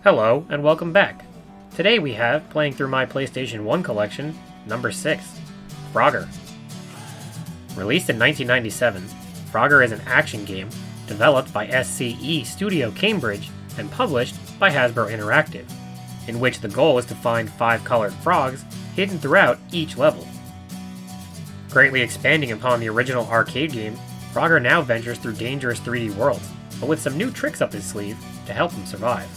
Hello, and welcome back. Today we have, playing through my PlayStation 1 collection, number 6, Frogger. Released in 1997, Frogger is an action game developed by SCE Studio Cambridge and published by Hasbro Interactive, in which the goal is to find 5 colored frogs hidden throughout each level. Greatly expanding upon the original arcade game, Frogger now ventures through dangerous 3D worlds, but with some new tricks up his sleeve to help him survive.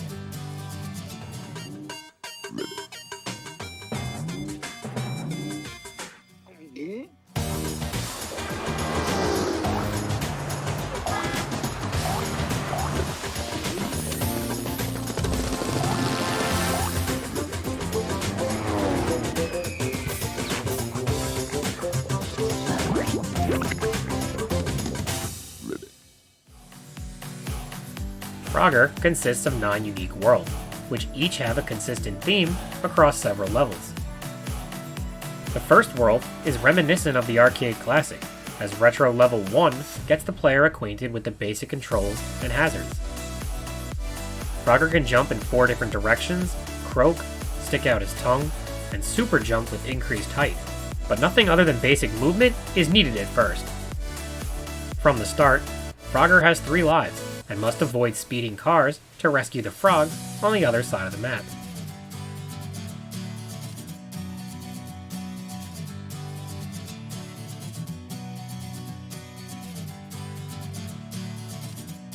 Frogger consists of 9 unique worlds, which each have a consistent theme across several levels. The first world is reminiscent of the arcade classic, as Retro Level 1 gets the player acquainted with the basic controls and hazards. Frogger can jump in 4 different directions, croak, stick out his tongue, and super jump with increased height, but nothing other than basic movement is needed at first. From the start, Frogger has 3 lives, and must avoid speeding cars to rescue the frogs on the other side of the map.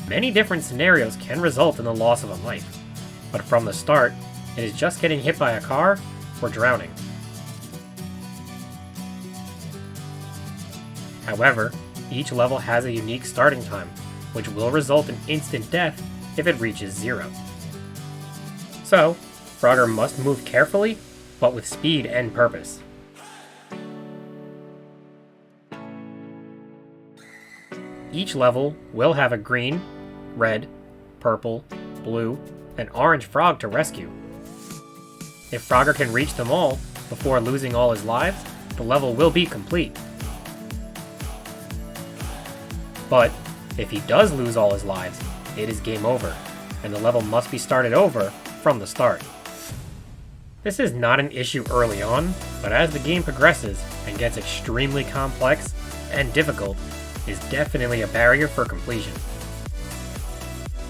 Many different scenarios can result in the loss of a life, but from the start, it is just getting hit by a car or drowning. However, each level has a unique starting time, which will result in instant death if it reaches 0. So, Frogger must move carefully, but with speed and purpose. Each level will have a green, red, purple, blue, and orange frog to rescue. If Frogger can reach them all before losing all his lives, the level will be complete. But if he does lose all his lives, it is game over, and the level must be started over from the start. This is not an issue early on, but as the game progresses and gets extremely complex and difficult, is definitely a barrier for completion.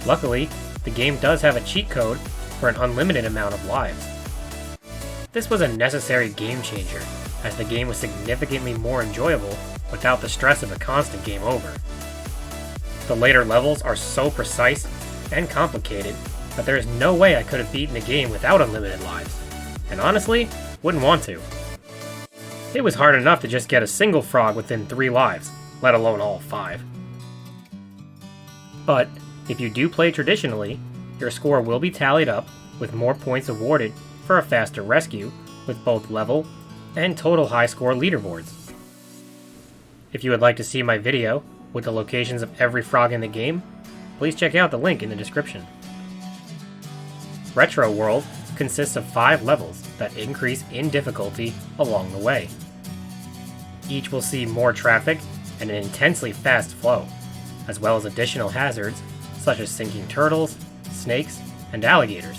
Luckily, the game does have a cheat code for an unlimited amount of lives. This was a necessary game changer, as the game was significantly more enjoyable without the stress of a constant game over. The later levels are so precise and complicated that there is no way I could have beaten the game without unlimited lives, and honestly, wouldn't want to. It was hard enough to just get a single frog within 3 lives, let alone all 5. But, if you do play traditionally, your score will be tallied up with more points awarded for a faster rescue with both level and total high score leaderboards. If you would like to see my video with the locations of every frog in the game, please check out the link in the description. Retro World consists of 5 levels that increase in difficulty along the way. Each will see more traffic and an intensely fast flow, as well as additional hazards such as sinking turtles, snakes, and alligators.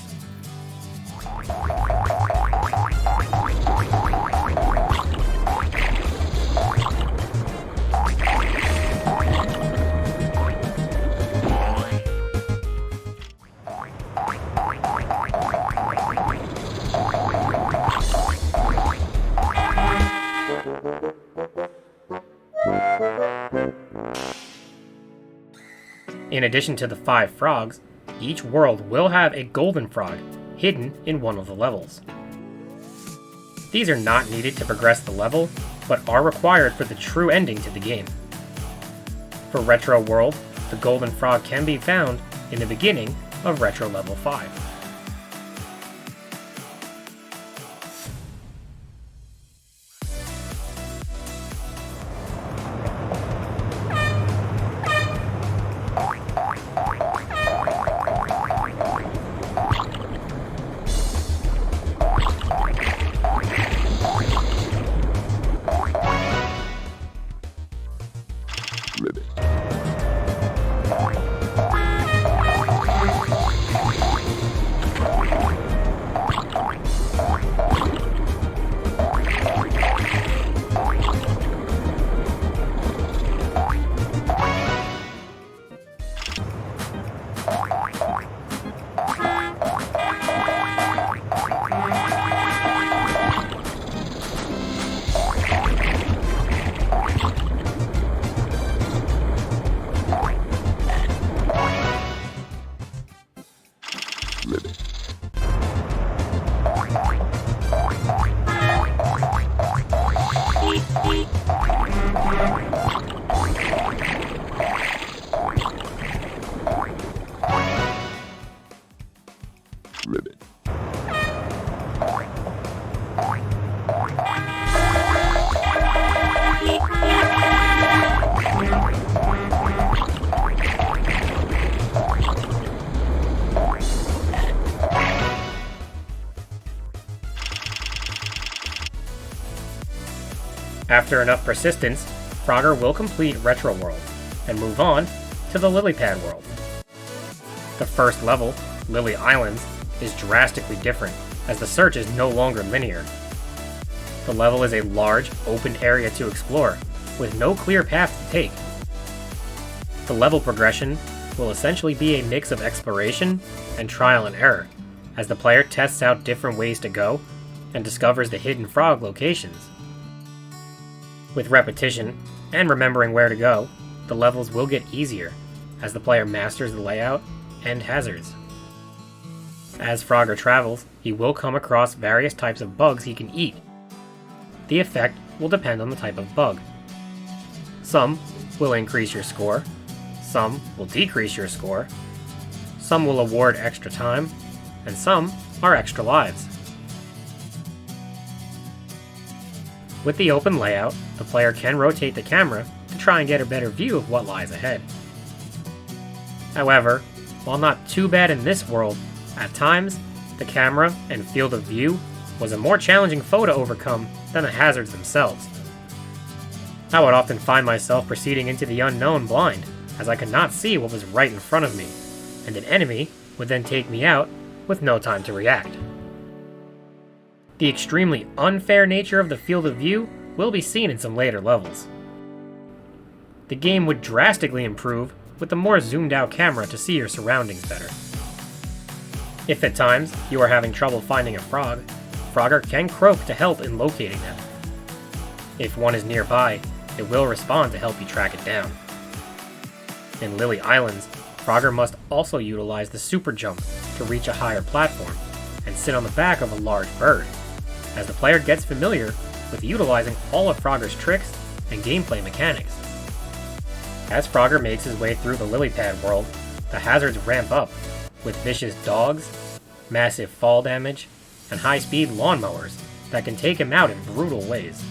In addition to the 5 frogs, each world will have a golden frog hidden in one of the levels. These are not needed to progress the level, but are required for the true ending to the game. For Retro World, the golden frog can be found in the beginning of Retro Level 5. After enough persistence, Frogger will complete Retro World and move on to the Lily Pad world. The first level, Lily Islands, is drastically different as the search is no longer linear. The level is a large, open area to explore, with no clear path to take. The level progression will essentially be a mix of exploration and trial and error, as the player tests out different ways to go and discovers the hidden frog locations. With repetition, and remembering where to go, the levels will get easier, as the player masters the layout and hazards. As Frogger travels, he will come across various types of bugs he can eat. The effect will depend on the type of bug. Some will increase your score, some will decrease your score, some will award extra time, and some are extra lives. With the open layout, the player can rotate the camera to try and get a better view of what lies ahead. However, while not too bad in this world, at times, the camera and field of view was a more challenging foe to overcome than the hazards themselves. I would often find myself proceeding into the unknown blind, as I could not see what was right in front of me, and an enemy would then take me out with no time to react. The extremely unfair nature of the field of view will be seen in some later levels. The game would drastically improve with a more zoomed out camera to see your surroundings better. If at times you are having trouble finding a frog, Frogger can croak to help in locating them. If one is nearby, it will respond to help you track it down. In Lily Islands, Frogger must also utilize the super jump to reach a higher platform and sit on the back of a large bird, as the player gets familiar with utilizing all of Frogger's tricks and gameplay mechanics. As Frogger makes his way through the Lily Pad world, the hazards ramp up, with vicious dogs, massive fall damage, and high-speed lawnmowers that can take him out in brutal ways.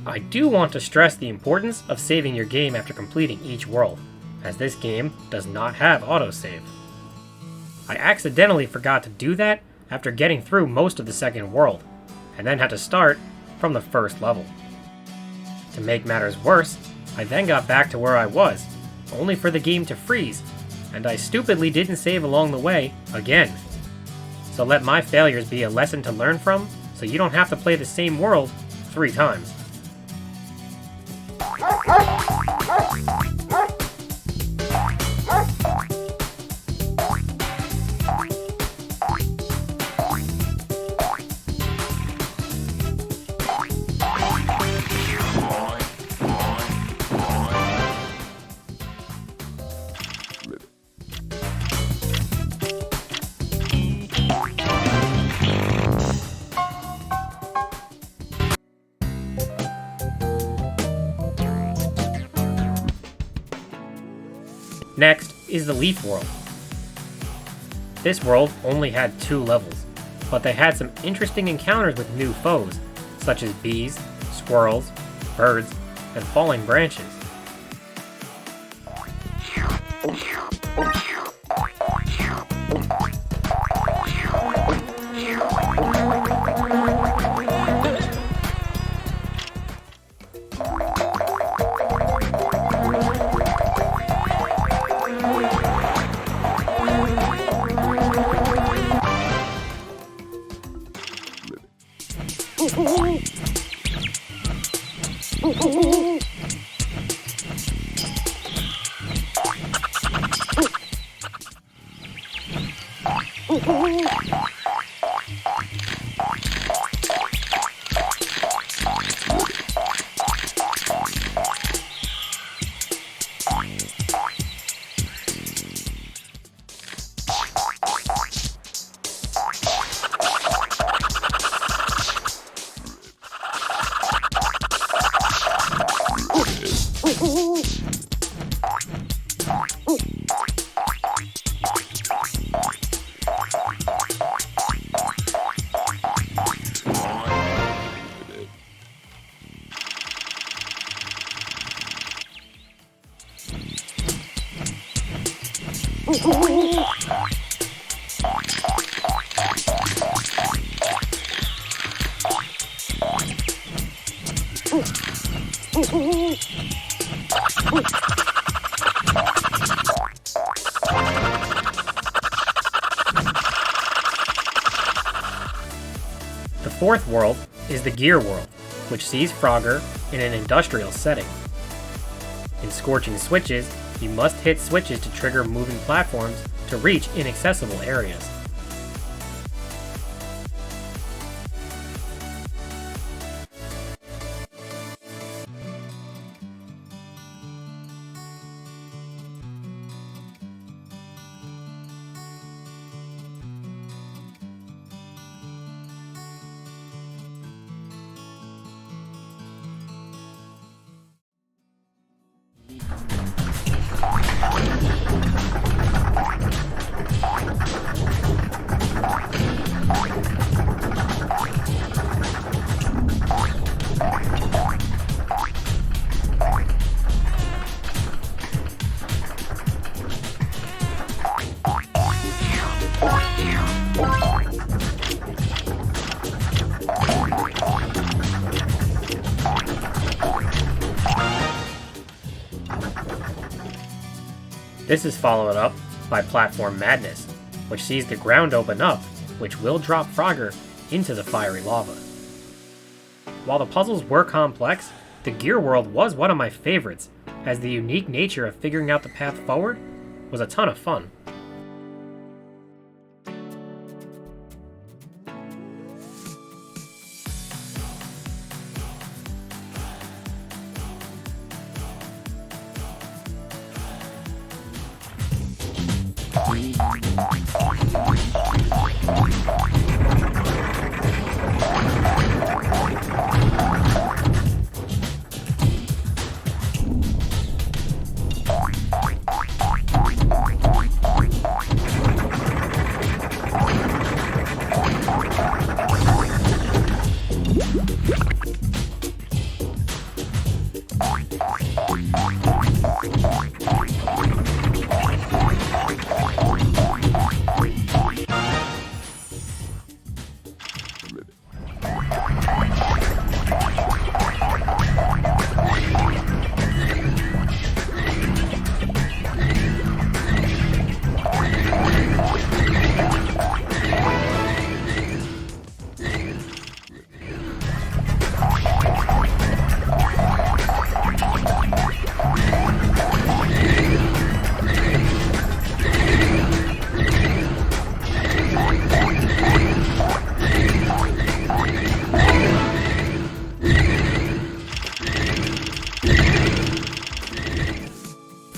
I do want to stress the importance of saving your game after completing each world, as this game does not have autosave. I accidentally forgot to do that after getting through most of the second world, and then had to start from the first level. To make matters worse, I then got back to where I was, only for the game to freeze, and I stupidly didn't save along the way again. So let my failures be a lesson to learn from, so you don't have to play the same world 3 times. Next is the Leaf World. This world only had 2 levels, but they had some interesting encounters with new foes, such as bees, squirrels, birds, and falling branches. The fourth world is the Gear World, which sees Frogger in an industrial setting. In scorching switches, you must hit switches to trigger moving platforms to reach inaccessible areas. This is followed up by Platform Madness, which sees the ground open up, which will drop Frogger into the fiery lava. While the puzzles were complex, the Gear World was one of my favorites, as the unique nature of figuring out the path forward was a ton of fun.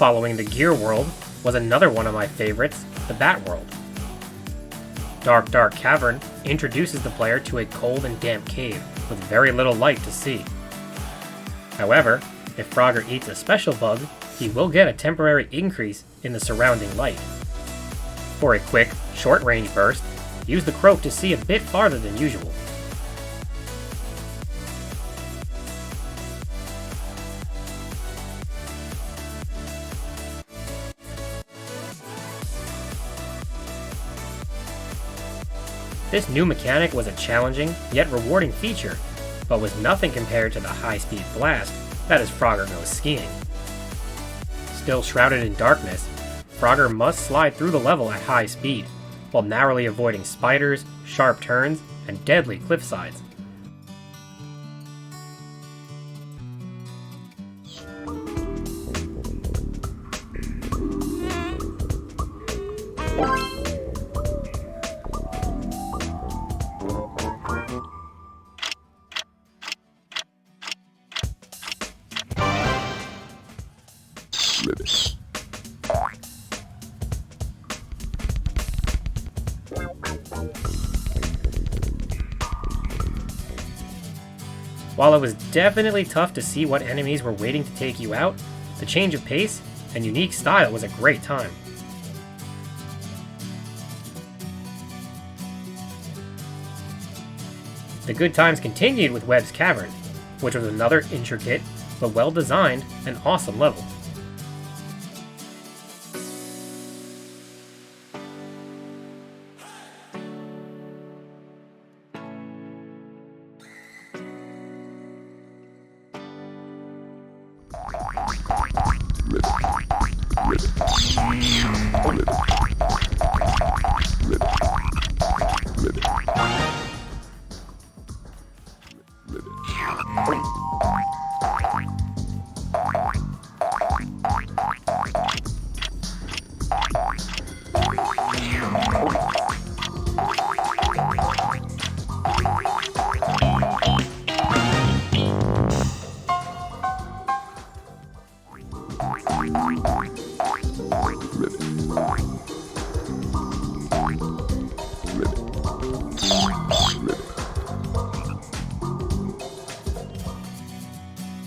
Following the Gear World was another one of my favorites, the Bat World. Dark Cavern introduces the player to a cold and damp cave with very little light to see. However, if Frogger eats a special bug, he will get a temporary increase in the surrounding light. For a quick, short-range burst, use the croak to see a bit farther than usual. This new mechanic was a challenging, yet rewarding feature, but was nothing compared to the high-speed blast that is Frogger Goes Skiing. Still shrouded in darkness, Frogger must slide through the level at high speed, while narrowly avoiding spiders, sharp turns, and deadly cliff sides. While it was definitely tough to see what enemies were waiting to take you out, the change of pace and unique style was a great time. The good times continued with Webb's Cavern, which was another intricate but well-designed and awesome level.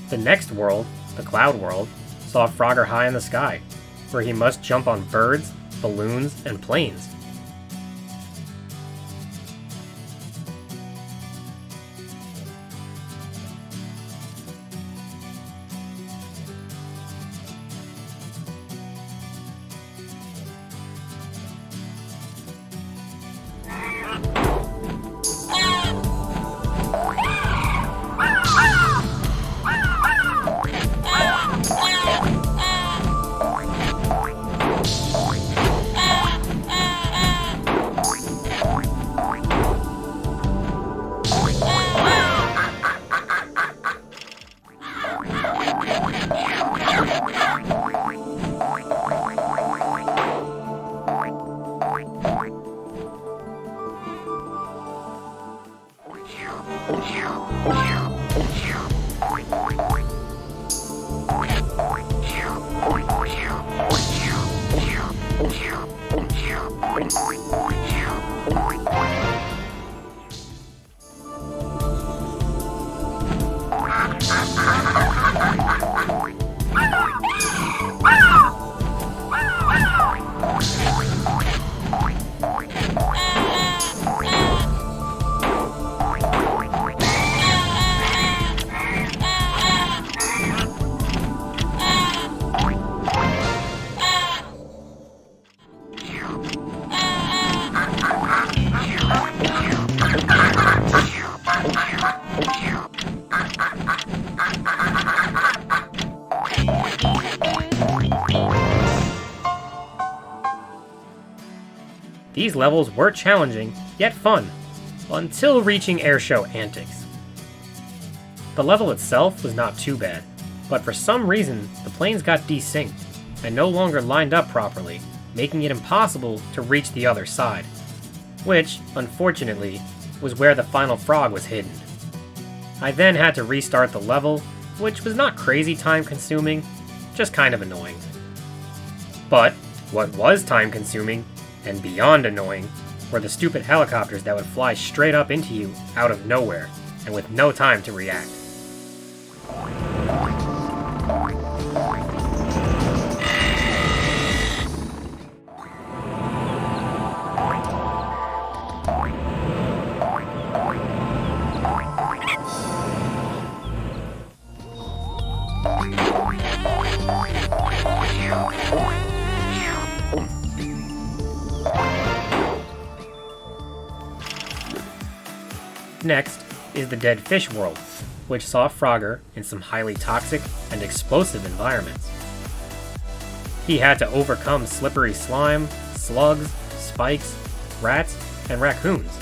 The next world, the Cloud World, saw Frogger high in the sky, where he must jump on birds, balloons, and planes. These levels were challenging, yet fun, until reaching airshow antics. The level itself was not too bad, but for some reason the planes got desynced and no longer lined up properly, making it impossible to reach the other side, which, unfortunately, was where the final frog was hidden. I then had to restart the level, which was not crazy time consuming, just kind of annoying. But what was time-consuming and beyond annoying were the stupid helicopters that would fly straight up into you out of nowhere and with no time to react. Next is the Dead Fish world, which saw Frogger in some highly toxic and explosive environments. He had to overcome slippery slime, slugs, spikes, rats, and raccoons.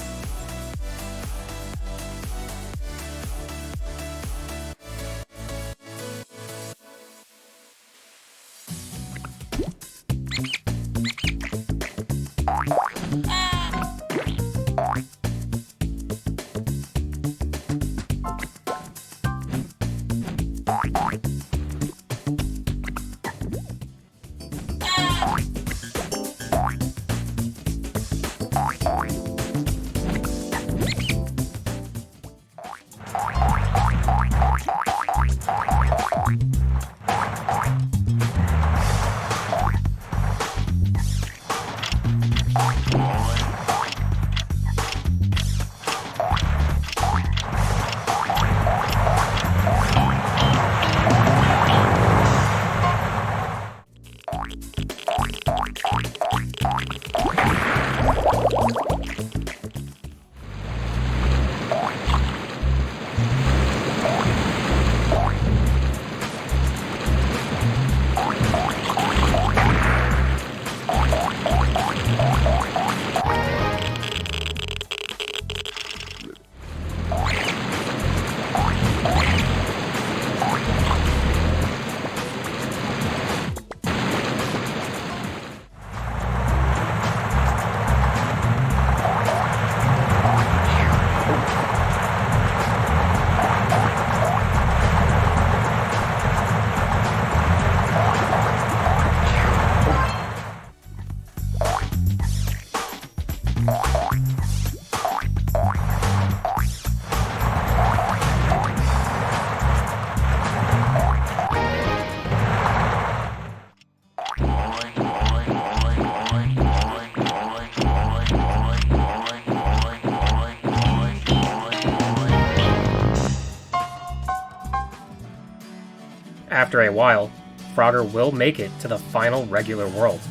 After a while, Frogger will make it to the final regular world,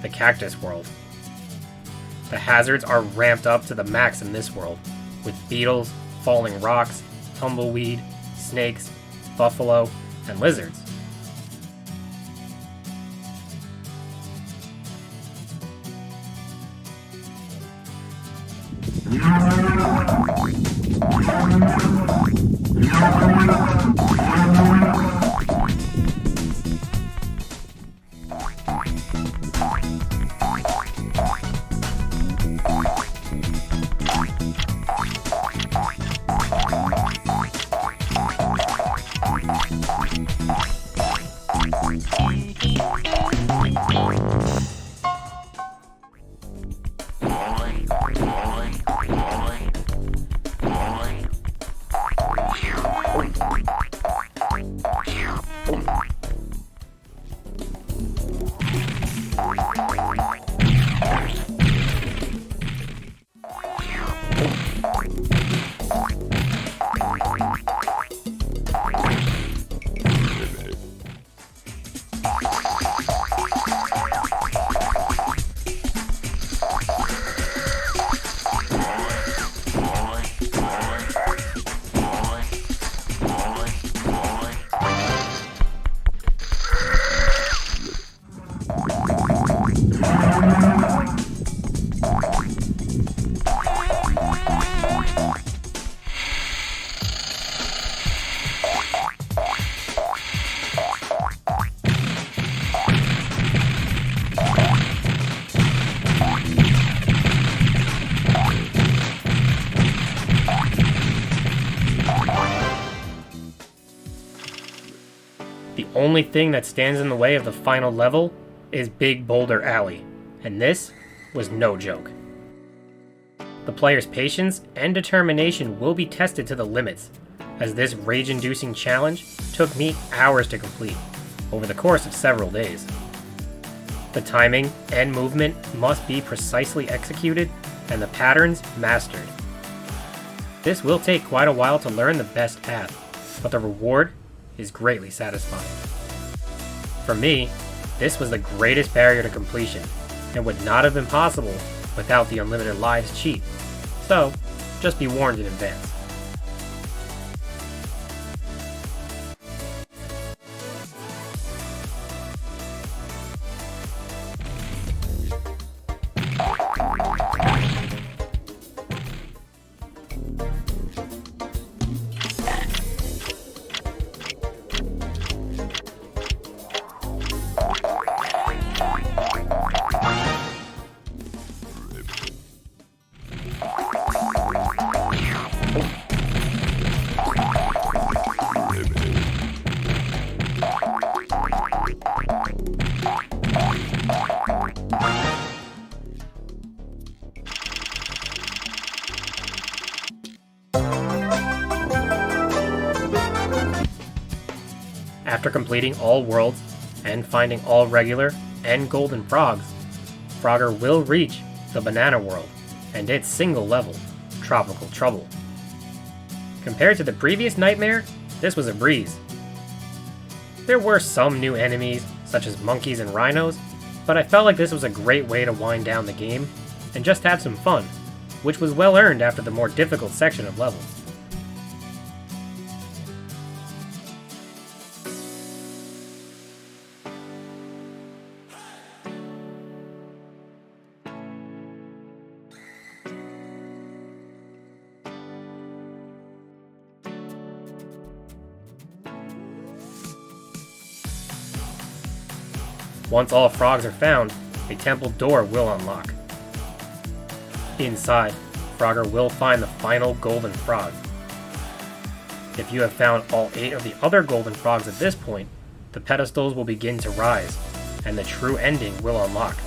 the Cactus world. The hazards are ramped up to the max in this world, with beetles, falling rocks, tumbleweed, snakes, buffalo, and lizards. The only thing that stands in the way of the final level is Big Boulder Alley, and this was no joke. The player's patience and determination will be tested to the limits, as this rage-inducing challenge took me hours to complete, over the course of several days. The timing and movement must be precisely executed, and the patterns mastered. This will take quite a while to learn the best path, but the reward is greatly satisfying. For me, this was the greatest barrier to completion, and would not have been possible without the unlimited lives cheat, so just be warned in advance. After completing all worlds and finding all regular and golden frogs, Frogger will reach the Banana World and its single level, Tropical Trouble. Compared to the previous nightmare, this was a breeze. There were some new enemies, such as monkeys and rhinos, but I felt like this was a great way to wind down the game and just have some fun, which was well earned after the more difficult section of levels. Once all frogs are found, a temple door will unlock. Inside, Frogger will find the final golden frog. If you have found all 8 of the other golden frogs at this point, the pedestals will begin to rise, and the true ending will unlock.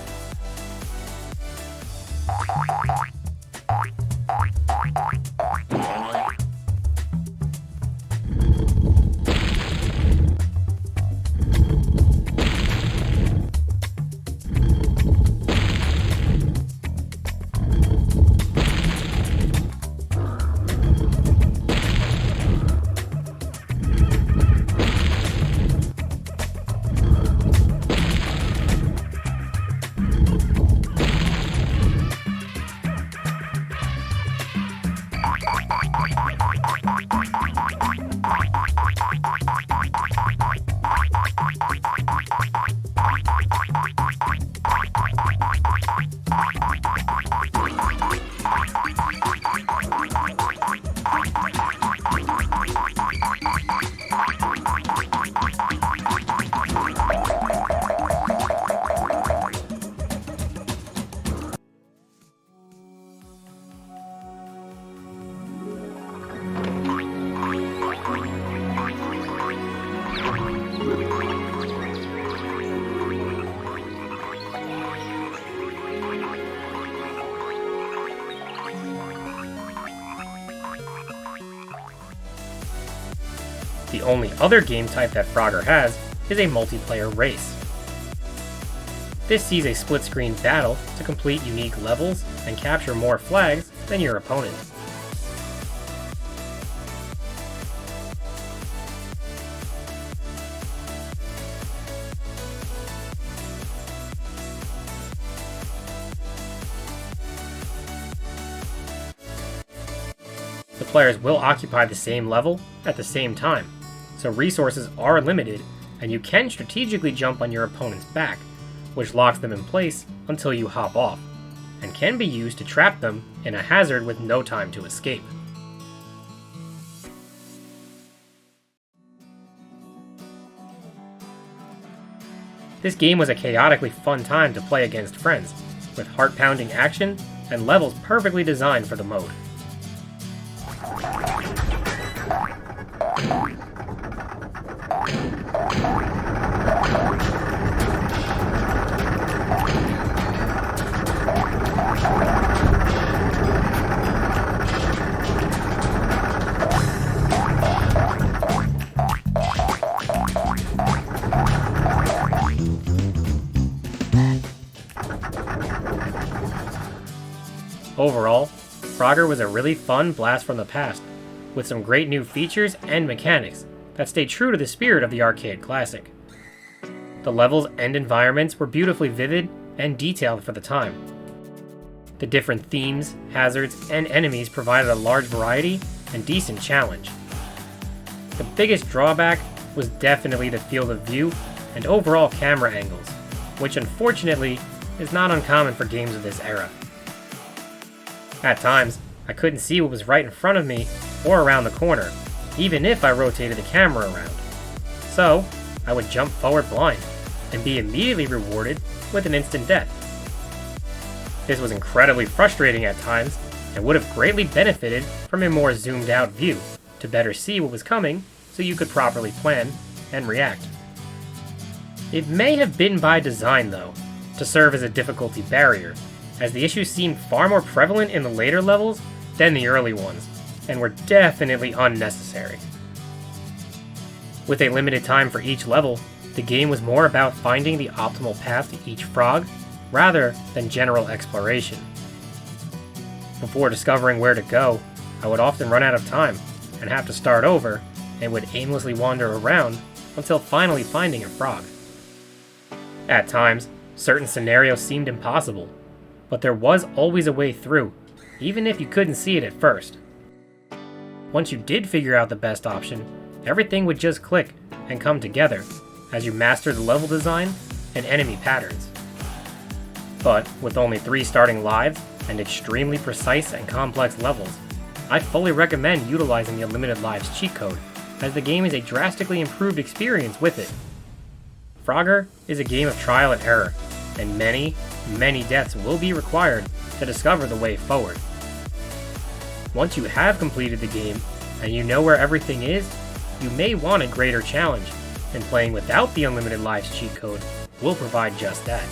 The only other game type that Frogger has is a multiplayer race. This sees a split-screen battle to complete unique levels and capture more flags than your opponent. The players will occupy the same level at the same time, so resources are limited and you can strategically jump on your opponent's back, which locks them in place until you hop off, and can be used to trap them in a hazard with no time to escape. This game was a chaotically fun time to play against friends, with heart-pounding action and levels perfectly designed for the mode. Overall, Frogger was a really fun blast from the past, with some great new features and mechanics that stayed true to the spirit of the arcade classic. The levels and environments were beautifully vivid and detailed for the time. The different themes, hazards, and enemies provided a large variety and decent challenge. The biggest drawback was definitely the field of view and overall camera angles, which unfortunately is not uncommon for games of this era. At times, I couldn't see what was right in front of me or around the corner, even if I rotated the camera around. So, I would jump forward blind and be immediately rewarded with an instant death. This was incredibly frustrating at times and would have greatly benefited from a more zoomed out view to better see what was coming so you could properly plan and react. It may have been by design though, to serve as a difficulty barrier, as the issue seemed far more prevalent in the later levels than the early ones, and were definitely unnecessary. With a limited time for each level, the game was more about finding the optimal path to each frog, rather than general exploration. Before discovering where to go, I would often run out of time, and have to start over, and would aimlessly wander around until finally finding a frog. At times, certain scenarios seemed impossible, but there was always a way through, even if you couldn't see it at first. Once you did figure out the best option, everything would just click and come together as you mastered the level design and enemy patterns. But with only 3 starting lives and extremely precise and complex levels, I fully recommend utilizing the Unlimited Lives cheat code, as the game is a drastically improved experience with it. Frogger is a game of trial and error, and many deaths will be required to discover the way forward. Once you have completed the game, and you know where everything is, you may want a greater challenge, and playing without the Unlimited Lives cheat code will provide just that.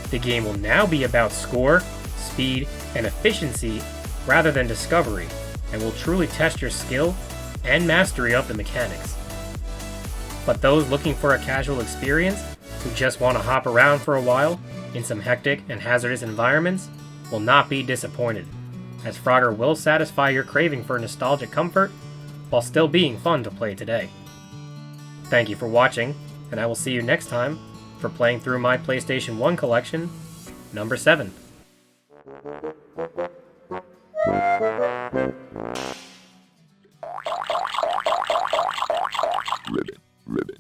The game will now be about score, speed, and efficiency rather than discovery, and will truly test your skill and mastery of the mechanics. But those looking for a casual experience, who just want to hop around for a while in some hectic and hazardous environments, will not be disappointed, as Frogger will satisfy your craving for nostalgic comfort while still being fun to play today. Thank you for watching, and I will see you next time for playing through my PlayStation 1 collection, number 7. Ribbit.